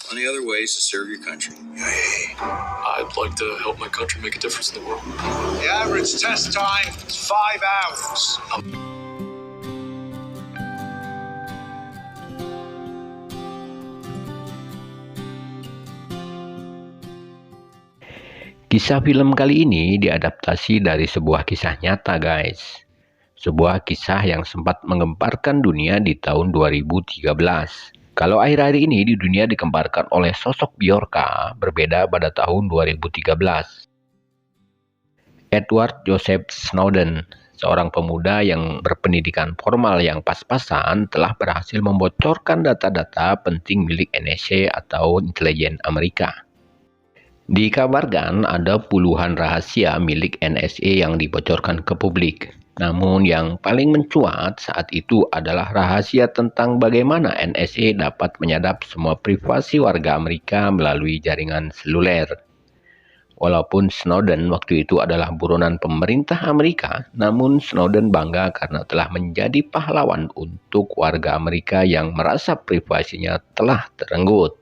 on the other ways to serve your country. I'd like to help my country make a difference in the world. The average test time is 5 hours. Kisah film kali ini diadaptasi dari sebuah kisah nyata, guys. Sebuah kisah yang sempat menggemparkan dunia di tahun 2013. Kalau akhir-akhir ini di dunia digemparkan oleh sosok Bjorka, berbeda pada tahun 2013. Edward Joseph Snowden, seorang pemuda yang berpendidikan formal yang pas-pasan, telah berhasil membocorkan data-data penting milik NSA atau intelijen Amerika. Dikabarkan ada puluhan rahasia milik NSA yang dibocorkan ke publik. Namun yang paling mencuat saat itu adalah rahasia tentang bagaimana NSA dapat menyadap semua privasi warga Amerika melalui jaringan seluler. Walaupun Snowden waktu itu adalah buronan pemerintah Amerika, namun Snowden bangga karena telah menjadi pahlawan untuk warga Amerika yang merasa privasinya telah terenggut.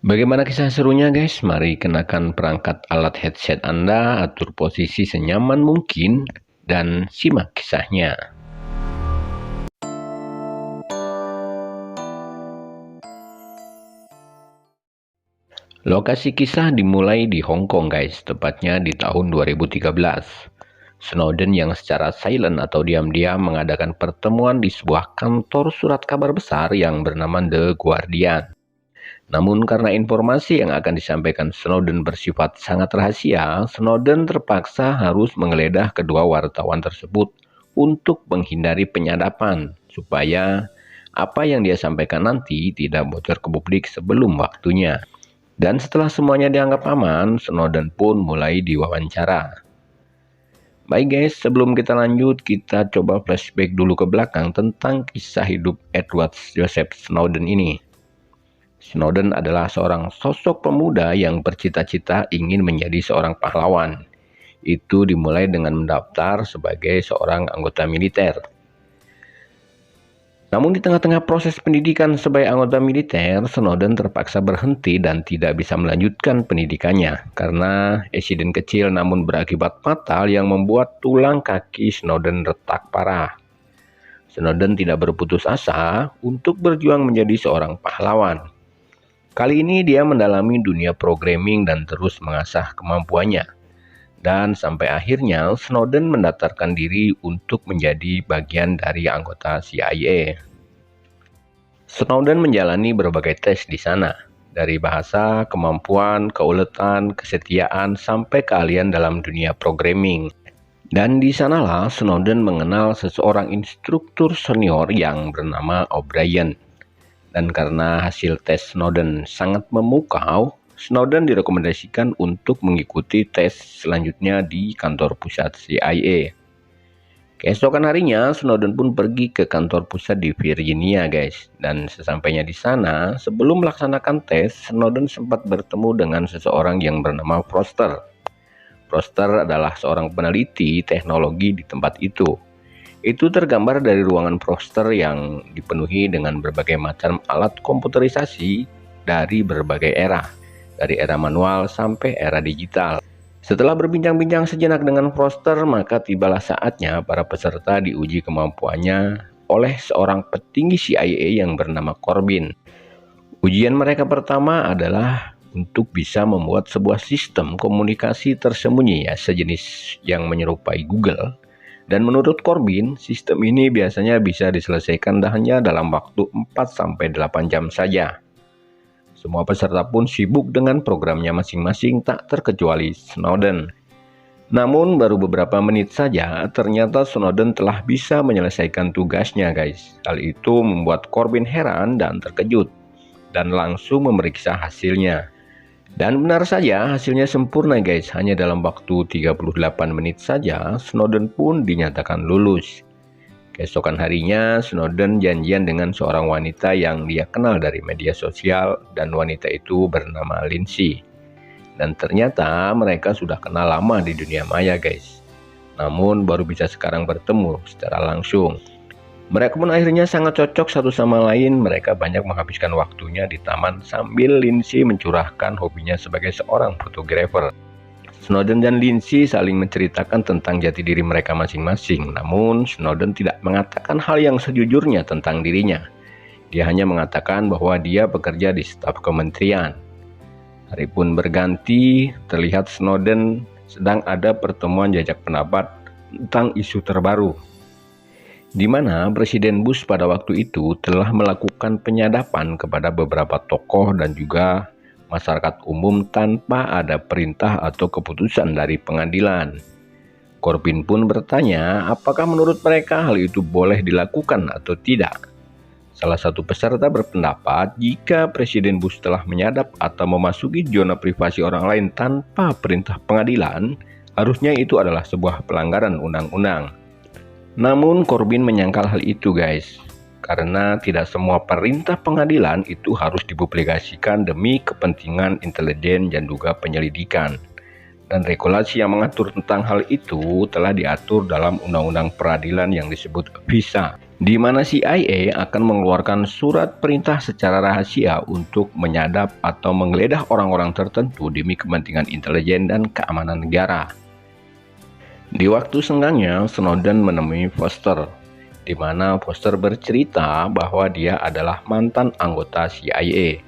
Bagaimana kisah serunya, guys? Mari kenakan perangkat alat headset Anda, atur posisi senyaman mungkin, dan simak kisahnya. Lokasi kisah dimulai di Hong Kong, guys, tepatnya di tahun 2013. Snowden yang secara silent atau diam-diam mengadakan pertemuan di sebuah kantor surat kabar besar yang bernama The Guardian. Namun karena informasi yang akan disampaikan Snowden bersifat sangat rahasia, Snowden terpaksa harus menggeledah kedua wartawan tersebut untuk menghindari penyadapan, supaya apa yang dia sampaikan nanti tidak bocor ke publik sebelum waktunya. Dan setelah semuanya dianggap aman, Snowden pun mulai diwawancara. Baik guys, sebelum kita lanjut, kita coba flashback dulu ke belakang tentang kisah hidup Edward Joseph Snowden ini. Snowden adalah seorang sosok pemuda yang bercita-cita ingin menjadi seorang pahlawan. Itu dimulai dengan mendaftar sebagai seorang anggota militer. Namun di tengah-tengah proses pendidikan sebagai anggota militer, Snowden terpaksa berhenti dan tidak bisa melanjutkan pendidikannya karena insiden kecil namun berakibat fatal yang membuat tulang kaki Snowden retak parah. Snowden tidak berputus asa untuk berjuang menjadi seorang pahlawan. Kali ini dia mendalami dunia programming dan terus mengasah kemampuannya. Dan sampai akhirnya Snowden mendaftarkan diri untuk menjadi bagian dari anggota CIA. Snowden menjalani berbagai tes di sana, dari bahasa, kemampuan, keuletan, kesetiaan, sampai keahlian dalam dunia programming. Dan di sanalah Snowden mengenal seseorang instruktur senior yang bernama O'Brien. Dan karena hasil tes Snowden sangat memukau, Snowden direkomendasikan untuk mengikuti tes selanjutnya di kantor pusat CIA. Keesokan harinya, Snowden pun pergi ke kantor pusat di Virginia, guys. Dan sesampainya di sana, sebelum melaksanakan tes, Snowden sempat bertemu dengan seseorang yang bernama Foster. Foster adalah seorang peneliti teknologi di tempat itu. Itu tergambar dari ruangan Foster yang dipenuhi dengan berbagai macam alat komputerisasi dari berbagai era, dari era manual sampai era digital. Setelah berbincang-bincang sejenak dengan Foster, maka tibalah saatnya para peserta diuji kemampuannya oleh seorang petinggi CIA yang bernama Corbin. Ujian mereka pertama adalah untuk bisa membuat sebuah sistem komunikasi tersembunyi, sejenis yang menyerupai Google. Dan menurut Corbin, sistem ini biasanya bisa diselesaikan hanya dalam waktu 4-8 jam saja. Semua peserta pun sibuk dengan programnya masing-masing, tak terkecuali Snowden. Namun baru beberapa menit saja, ternyata Snowden telah bisa menyelesaikan tugasnya, guys. Hal itu membuat Corbin heran dan terkejut, dan langsung memeriksa hasilnya. Dan benar saja hasilnya sempurna, guys. Hanya dalam waktu 38 menit saja Snowden pun dinyatakan lulus. Keesokan harinya Snowden janjian dengan seorang wanita yang dia kenal dari media sosial, dan wanita itu bernama Lindsay. Dan ternyata mereka sudah kenal lama di dunia maya, guys. Namun baru bisa sekarang bertemu secara langsung. Mereka pun akhirnya sangat cocok satu sama lain. Mereka banyak menghabiskan waktunya di taman sambil Lindsay mencurahkan hobinya sebagai seorang fotografer. Snowden dan Lindsay saling menceritakan tentang jati diri mereka masing-masing. Namun Snowden tidak mengatakan hal yang sejujurnya tentang dirinya. Dia hanya mengatakan bahwa dia bekerja di staf kementerian. Hari pun berganti, terlihat Snowden sedang ada pertemuan jajak pendapat tentang isu terbaru, di mana Presiden Bush pada waktu itu telah melakukan penyadapan kepada beberapa tokoh dan juga masyarakat umum tanpa ada perintah atau keputusan dari pengadilan. Corbyn pun bertanya apakah menurut mereka hal itu boleh dilakukan atau tidak. Salah satu peserta berpendapat jika Presiden Bush telah menyadap atau memasuki zona privasi orang lain tanpa perintah pengadilan, harusnya itu adalah sebuah pelanggaran undang-undang. Namun Corbyn menyangkal hal itu guys, karena tidak semua perintah pengadilan itu harus dipublikasikan demi kepentingan intelijen dan juga penyelidikan. Dan regulasi yang mengatur tentang hal itu telah diatur dalam Undang-Undang Peradilan yang disebut FISA, di mana CIA akan mengeluarkan surat perintah secara rahasia untuk menyadap atau menggeledah orang-orang tertentu demi kepentingan intelijen dan keamanan negara. Di waktu senggangnya, Snowden menemui Foster, di mana Foster bercerita bahwa dia adalah mantan anggota CIA.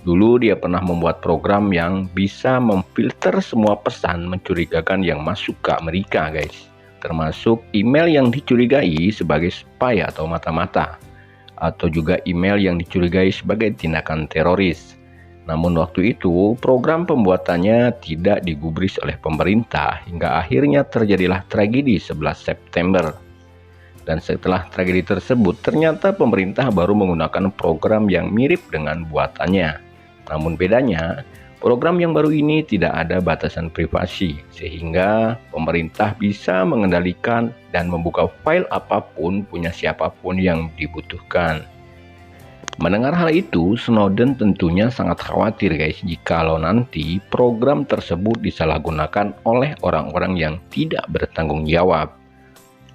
Dulu dia pernah membuat program yang bisa memfilter semua pesan mencurigakan yang masuk ke Amerika guys, termasuk email yang dicurigai sebagai spy atau mata-mata, atau juga email yang dicurigai sebagai tindakan teroris. Namun waktu itu program pembuatannya tidak digubris oleh pemerintah hingga akhirnya terjadilah tragedi 11 September. Dan setelah tragedi tersebut ternyata pemerintah baru menggunakan program yang mirip dengan buatannya. Namun bedanya program yang baru ini tidak ada batasan privasi sehingga pemerintah bisa mengendalikan dan membuka file apapun punya siapapun yang dibutuhkan. Mendengar hal itu, Snowden tentunya sangat khawatir guys jikalau nanti program tersebut disalahgunakan oleh orang-orang yang tidak bertanggung jawab.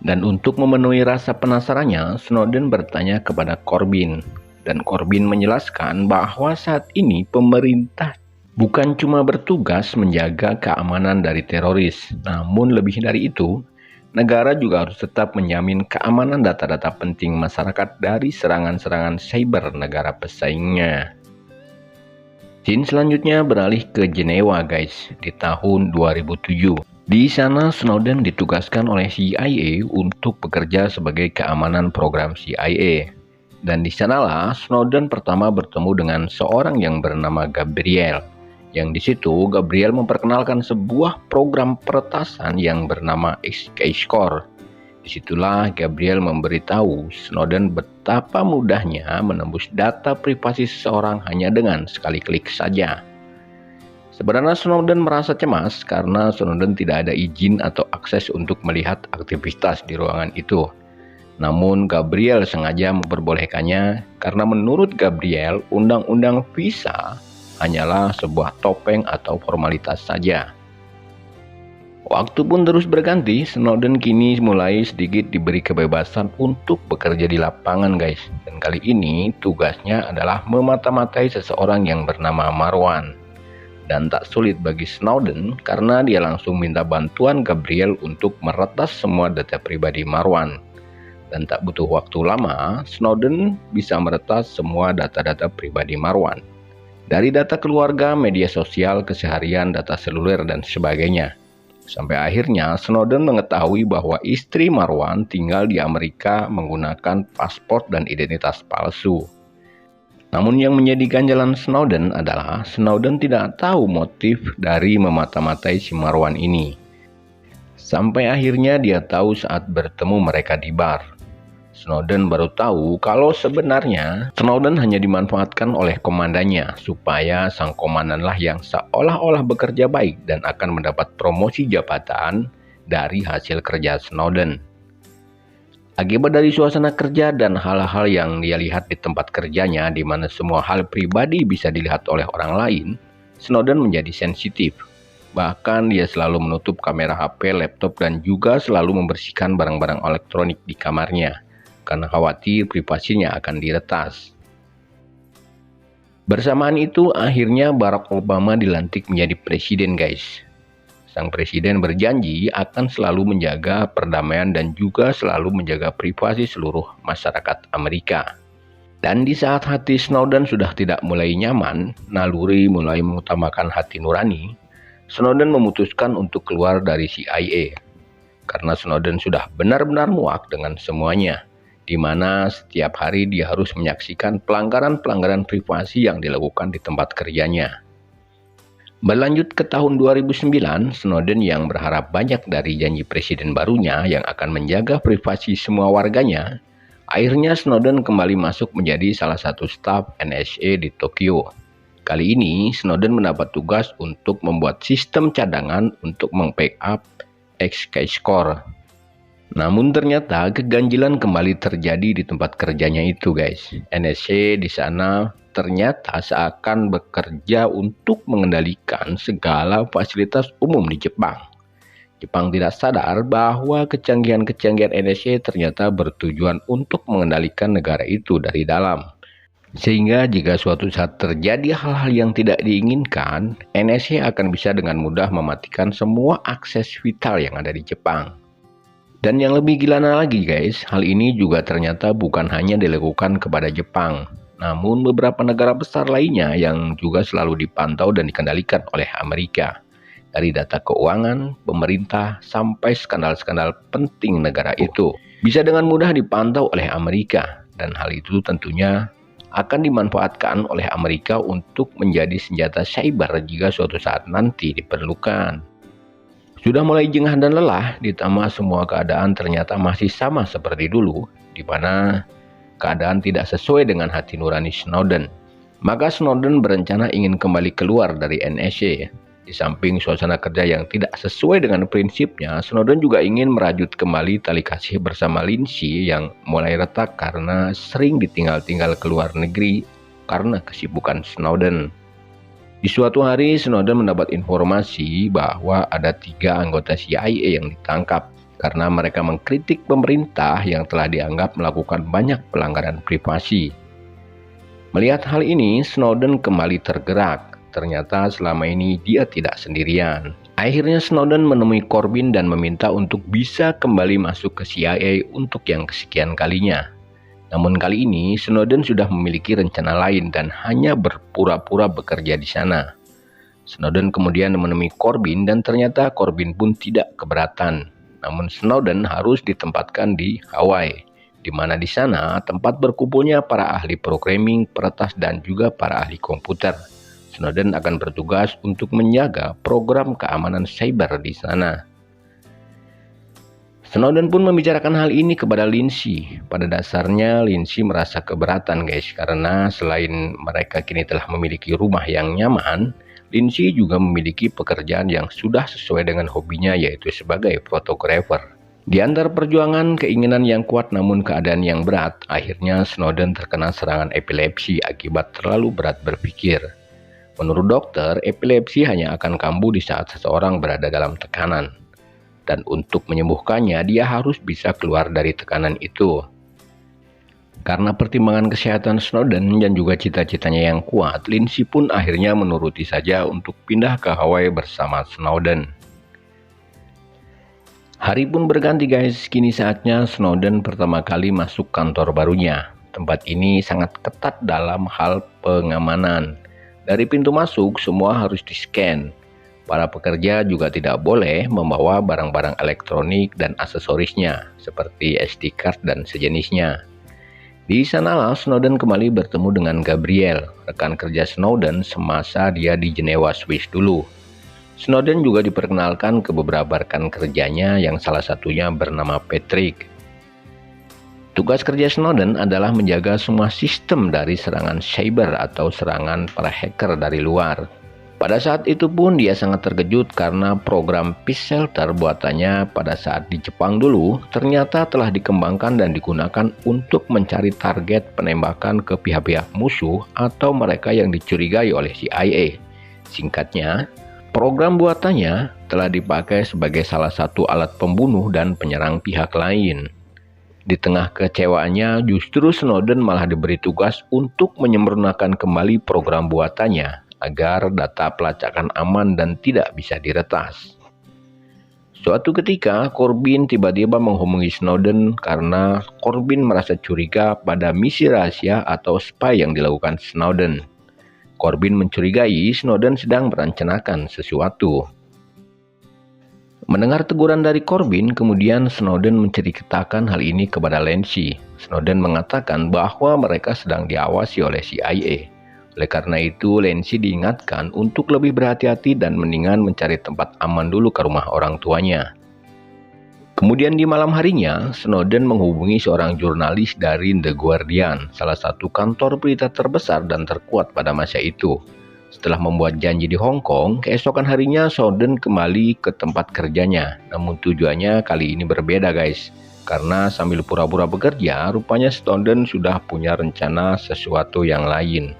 Dan untuk memenuhi rasa penasarannya, Snowden bertanya kepada Corbyn. Dan Corbyn menjelaskan bahwa saat ini pemerintah bukan cuma bertugas menjaga keamanan dari teroris, namun lebih dari itu, negara juga harus tetap menjamin keamanan data-data penting masyarakat dari serangan-serangan cyber negara pesaingnya. Scene selanjutnya beralih ke Jenewa guys, di tahun 2007. Di sana Snowden ditugaskan oleh CIA untuk bekerja sebagai keamanan program CIA. Dan di sanalah Snowden pertama bertemu dengan seorang yang bernama Gabriel. Yang di situ Gabriel memperkenalkan sebuah program peretasan yang bernama Score. Disitulah Gabriel memberitahu Snowden betapa mudahnya menembus data privasi seseorang hanya dengan sekali klik saja. Sebenarnya Snowden merasa cemas karena Snowden tidak ada izin atau akses untuk melihat aktivitas di ruangan itu. Namun Gabriel sengaja memperbolehkannya karena menurut Gabriel undang-undang FISA hanyalah sebuah topeng atau formalitas saja. Waktu pun terus berganti, Snowden kini mulai sedikit diberi kebebasan untuk bekerja di lapangan guys. Dan kali ini tugasnya adalah memata-matai seseorang yang bernama Marwan. Dan tak sulit bagi Snowden karena dia langsung minta bantuan Gabriel untuk meretas semua data pribadi Marwan. Dan tak butuh waktu lama, Snowden bisa meretas semua data-data pribadi Marwan. Dari data keluarga, media sosial, keseharian, data seluler, dan sebagainya. Sampai akhirnya Snowden mengetahui bahwa istri Marwan tinggal di Amerika menggunakan paspor dan identitas palsu. Namun yang menjadikan jalan Snowden adalah Snowden tidak tahu motif dari memata-matai si Marwan ini. Sampai akhirnya dia tahu saat bertemu mereka di bar. Snowden baru tahu kalau sebenarnya Snowden hanya dimanfaatkan oleh komandannya supaya sang komandanlah yang seolah-olah bekerja baik dan akan mendapat promosi jabatan dari hasil kerja Snowden. Akibat dari suasana kerja dan hal-hal yang dia lihat di tempat kerjanya di mana semua hal pribadi bisa dilihat oleh orang lain, Snowden menjadi sensitif. Bahkan dia selalu menutup kamera HP, laptop, dan juga selalu membersihkan barang-barang elektronik di kamarnya. karena khawatir privasinya akan diretas. Bersamaan itu, akhirnya Barack Obama dilantik menjadi presiden, guys. Sang presiden berjanji akan selalu menjaga perdamaian dan juga selalu menjaga privasi seluruh masyarakat Amerika. Dan di saat hati Snowden sudah tidak mulai nyaman, naluri mulai mengutamakan hati nurani, Snowden memutuskan untuk keluar dari CIA. Karena Snowden sudah benar-benar muak dengan semuanya, di mana setiap hari dia harus menyaksikan pelanggaran-pelanggaran privasi yang dilakukan di tempat kerjanya. Berlanjut ke tahun 2009, Snowden yang berharap banyak dari janji presiden barunya yang akan menjaga privasi semua warganya, akhirnya Snowden kembali masuk menjadi salah satu staf NSA di Tokyo. Kali ini, Snowden mendapat tugas untuk membuat sistem cadangan untuk meng-backup Xkeyscore. Namun ternyata keganjilan kembali terjadi di tempat kerjanya itu, guys. NSA di sana ternyata seakan bekerja untuk mengendalikan segala fasilitas umum di Jepang. Jepang tidak sadar bahwa kecanggihan-kecanggihan NSA ternyata bertujuan untuk mengendalikan negara itu dari dalam. Sehingga jika suatu saat terjadi hal-hal yang tidak diinginkan, NSA akan bisa dengan mudah mematikan semua akses vital yang ada di Jepang. Dan yang lebih gilana lagi, guys, hal ini juga ternyata bukan hanya dilakukan kepada Jepang, namun beberapa negara besar lainnya yang juga selalu dipantau dan dikendalikan oleh Amerika. Dari data keuangan, pemerintah, sampai skandal-skandal penting negara itu bisa dengan mudah dipantau oleh Amerika, dan hal itu tentunya akan dimanfaatkan oleh Amerika untuk menjadi senjata cyber jika suatu saat nanti diperlukan. Sudah mulai jengah dan lelah, ditambah semua keadaan ternyata masih sama seperti dulu, di mana keadaan tidak sesuai dengan hati nurani Snowden. Maka Snowden berencana ingin kembali keluar dari NSA. Di samping suasana kerja yang tidak sesuai dengan prinsipnya, Snowden juga ingin merajut kembali tali kasih bersama Lindsay yang mulai retak karena sering ditinggal-tinggal ke luar negeri karena kesibukan Snowden. Di suatu hari, Snowden mendapat informasi bahwa ada 3 anggota CIA yang ditangkap karena mereka mengkritik pemerintah yang telah dianggap melakukan banyak pelanggaran privasi. Melihat hal ini, Snowden kembali tergerak. Ternyata selama ini dia tidak sendirian. Akhirnya Snowden menemui Corbyn dan meminta untuk bisa kembali masuk ke CIA untuk yang kesekian kalinya. Namun kali ini Snowden sudah memiliki rencana lain dan hanya berpura-pura bekerja di sana. Snowden kemudian menemui Corbyn dan ternyata Corbyn pun tidak keberatan. Namun Snowden harus ditempatkan di Hawaii, di mana di sana tempat berkumpulnya para ahli programming, peretas dan juga para ahli komputer. Snowden akan bertugas untuk menjaga program keamanan cyber di sana. Snowden pun membicarakan hal ini kepada Lindsay. Pada dasarnya Lindsay merasa keberatan, guys, karena selain mereka kini telah memiliki rumah yang nyaman, Lindsay juga memiliki pekerjaan yang sudah sesuai dengan hobinya, yaitu sebagai fotografer. Di antara perjuangan keinginan yang kuat namun keadaan yang berat, akhirnya Snowden terkena serangan epilepsi akibat terlalu berat berpikir. Menurut dokter, epilepsi hanya akan kambuh di saat seseorang berada dalam tekanan. Dan untuk menyembuhkannya, dia harus bisa keluar dari tekanan itu. Karena pertimbangan kesehatan Snowden dan juga cita-citanya yang kuat, Lindsay pun akhirnya menuruti saja untuk pindah ke Hawaii bersama Snowden. Hari pun berganti, guys. Kini saatnya Snowden pertama kali masuk kantor barunya. Tempat ini sangat ketat dalam hal pengamanan. Dari pintu masuk, semua harus di-scan. Para pekerja juga tidak boleh membawa barang-barang elektronik dan aksesorisnya, seperti SD card dan sejenisnya. Di sanalah Snowden kembali bertemu dengan Gabriel, rekan kerja Snowden semasa dia di Jenewa, Swiss dulu. Snowden juga diperkenalkan ke beberapa rekan kerjanya yang salah satunya bernama Patrick. Tugas kerja Snowden adalah menjaga semua sistem dari serangan cyber atau serangan para hacker dari luar. Pada saat itu pun dia sangat terkejut karena program Peace Shelter buatannya pada saat di Jepang dulu ternyata telah dikembangkan dan digunakan untuk mencari target penembakan ke pihak-pihak musuh atau mereka yang dicurigai oleh CIA. Singkatnya, program buatannya telah dipakai sebagai salah satu alat pembunuh dan penyerang pihak lain. Di tengah kecewaannya, justru Snowden malah diberi tugas untuk menyempurnakan kembali program buatannya agar data pelacakan aman dan tidak bisa diretas. Suatu ketika, Corbyn tiba-tiba menghubungi Snowden karena Corbyn merasa curiga pada misi rahasia atau spy yang dilakukan Snowden. Corbyn mencurigai Snowden sedang merencanakan sesuatu. Mendengar teguran dari Corbyn, kemudian Snowden menceritakan hal ini kepada Lancy. Snowden mengatakan bahwa mereka sedang diawasi oleh CIA. Oleh karena itu, Lancy diingatkan untuk lebih berhati-hati dan mendingan mencari tempat aman dulu ke rumah orang tuanya. Kemudian di malam harinya, Snowden menghubungi seorang jurnalis dari The Guardian, salah satu kantor berita terbesar dan terkuat pada masa itu. Setelah membuat janji di Hong Kong, keesokan harinya Snowden kembali ke tempat kerjanya. Namun tujuannya kali ini berbeda guys. Karena sambil pura-pura bekerja, rupanya Snowden sudah punya rencana sesuatu yang lain.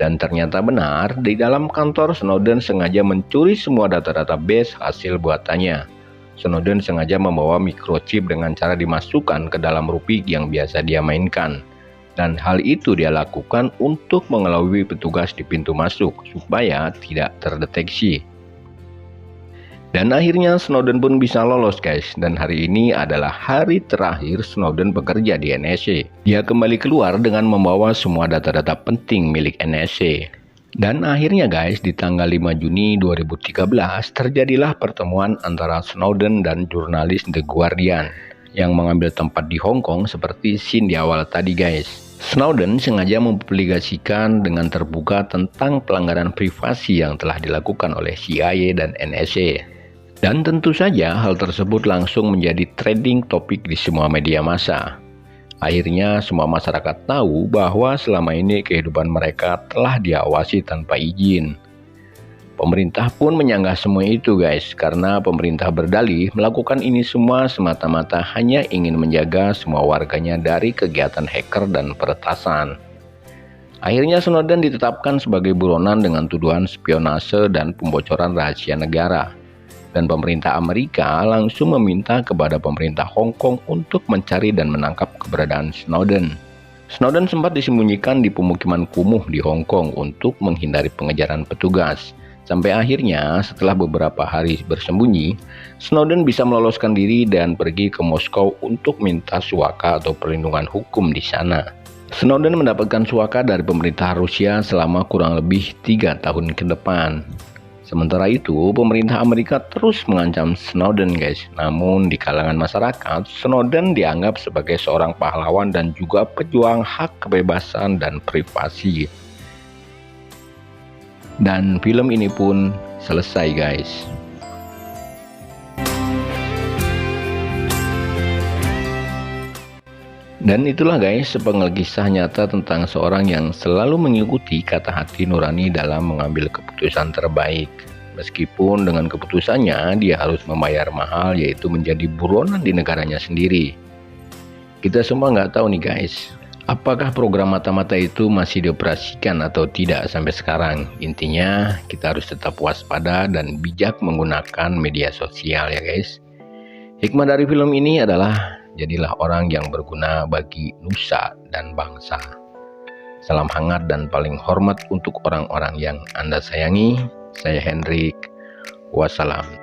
Dan ternyata benar, di dalam kantor Snowden sengaja mencuri semua data-data base hasil buatannya. Snowden sengaja membawa microchip dengan cara dimasukkan ke dalam rupik yang biasa dia mainkan. Dan hal itu dia lakukan untuk mengelabui petugas di pintu masuk supaya tidak terdeteksi. Dan akhirnya Snowden pun bisa lolos guys. Dan hari ini adalah hari terakhir Snowden bekerja di NSA. Dia kembali keluar dengan membawa semua data-data penting milik NSA. Dan akhirnya guys, di tanggal 5 Juni 2013 terjadilah pertemuan antara Snowden dan jurnalis The Guardian yang mengambil tempat di Hong Kong seperti scene di awal tadi guys. Snowden sengaja mempublikasikan dengan terbuka tentang pelanggaran privasi yang telah dilakukan oleh CIA dan NSA. Dan tentu saja hal tersebut langsung menjadi trending topik di semua media massa. Akhirnya semua masyarakat tahu bahwa selama ini kehidupan mereka telah diawasi tanpa izin. Pemerintah pun menyanggah semua itu guys, karena pemerintah berdalih melakukan ini semua semata-mata hanya ingin menjaga semua warganya dari kegiatan hacker dan peretasan. Akhirnya Snowden ditetapkan sebagai buronan dengan tuduhan spionase dan pembocoran rahasia negara. Dan pemerintah Amerika langsung meminta kepada pemerintah Hong Kong untuk mencari dan menangkap keberadaan Snowden. Snowden sempat disembunyikan di pemukiman kumuh di Hong Kong untuk menghindari pengejaran petugas. Sampai akhirnya setelah beberapa hari bersembunyi, Snowden bisa meloloskan diri dan pergi ke Moskow untuk minta suaka atau perlindungan hukum di sana. Snowden mendapatkan suaka dari pemerintah Rusia selama kurang lebih 3 tahun ke depan. Sementara itu, pemerintah Amerika terus mengancam Snowden guys. Namun di kalangan masyarakat, Snowden dianggap sebagai seorang pahlawan dan juga pejuang hak kebebasan dan privasi. Dan film ini pun selesai guys. Dan itulah guys sepenggal kisah nyata tentang seorang yang selalu mengikuti kata hati nurani dalam mengambil keputusan terbaik. Meskipun dengan keputusannya dia harus membayar mahal, yaitu menjadi buronan di negaranya sendiri. Kita semua nggak tahu nih guys, apakah program mata-mata itu masih dioperasikan atau tidak sampai sekarang. Intinya kita harus tetap waspada dan bijak menggunakan media sosial ya guys. Hikmah dari film ini adalah jadilah orang yang berguna bagi nusa dan bangsa. Salam hangat dan paling hormat untuk orang-orang yang Anda sayangi. Saya Hendrik. Wassalam.